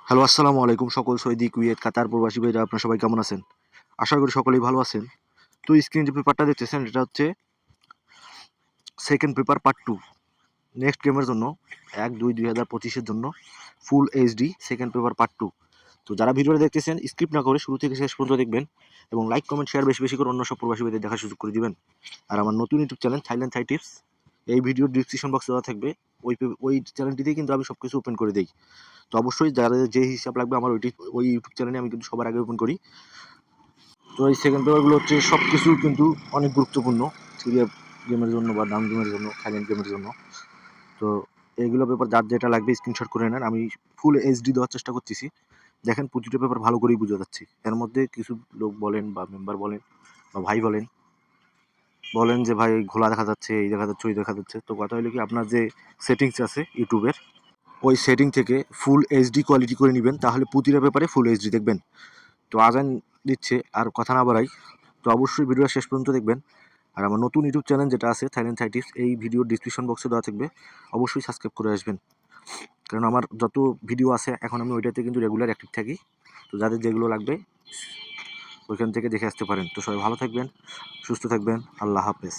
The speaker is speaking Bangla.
হ্যালো, আসসালামু আলাইকুম সকল সৌদি, কুয়েত, কাতার প্রবাসী ভাইরা আপনারা সবাই কেমন আছেন? আশা করি সকলেই ভালো আছেন। তো স্ক্রিনে যে পেপারটা দেখতেছেন এটা হচ্ছে সেকেন্ড পেপার পার্ট 2 নেক্সট গেমের জন্য 1-2-2025 এর জন্য full HD second paper part 2। তো যারা ভিডিওটা দেখতেছেন স্কিপ না করে শুরু থেকে শেষ পর্যন্ত দেখবেন এবং লাইক, কমেন্ট, শেয়ার বেশি বেশি করে অন্য সব প্রবাসী ভাইদের দেখার সুযোগ করে দিবেন। আর আমার নতুন ইউটিউব চ্যানেল থাইল্যান্ড থাই টিপস, এই ভিডিওর ডিসক্রিপশন বক্সে দেওয়া থাকবে। ওই চ্যানেলটিতেই কিন্তু আমি সব কিছু ওপেন করে দিই। তো অবশ্যই যাদের যে হিসাব লাগবে আমার ওই ইউটিউব চ্যানেলে আমি কিন্তু সবার আগে ওপেন করি। তো এই সেকেন্ড পেপারগুলো হচ্ছে সব কিছু কিন্তু অনেক গুরুত্বপূর্ণ সিরিয়া গেমের জন্য বা ডাউন গেমের জন্য, থাইল্যান্ড গেমের জন্য। তো এইগুলো পেপার যার যেটা লাগবে স্ক্রিনশট করে নেন। আমি ফুল এইচডি দেওয়ার চেষ্টা করতেছি। দেখেন প্রতিটা পেপার ভালো করেই বোঝা যাচ্ছে। এর মধ্যে কিছু লোক বলেন বা মেম্বার বলেন বা ভাই বলেন যে ভাই ঘোলা দেখা যাচ্ছে, এই দেখা যাচ্ছে, ওই দেখা যাচ্ছে। তো কথা হলো কি, আপনার যে সেটিংস আছে ইউটিউবের ওই সেটিং থেকে ফুল এইচডি কোয়ালিটি করে নেবেন, তাহলে প্রতিটা পেপারে ফুল এইচডি দেখবেন। তো আজান দিচ্ছে, আর কথা না বাড়াই। তো অবশ্যই ভিডিও শেষ পর্যন্ত দেখবেন। আর আমার নতুন ইউটিউব চ্যানেল যেটা আছে থাইল্যান্ড থাই টিপস, এই ভিডিওর ডিসক্রিপশন বক্সে দেওয়া থাকবে। অবশ্যই সাবস্ক্রাইব করে আসবেন, কারণ আমার যত ভিডিও আছে এখন আমি ওইটাতে কিন্তু রেগুলার অ্যাক্টিভ থাকি। তো যাদের যেগুলো লাগবে ওইখান থেকে দেখে আসতে পারেন। তো সবাই ভালো থাকবেন, সুস্থ থাকবেন। আল্লাহ হাফেজ।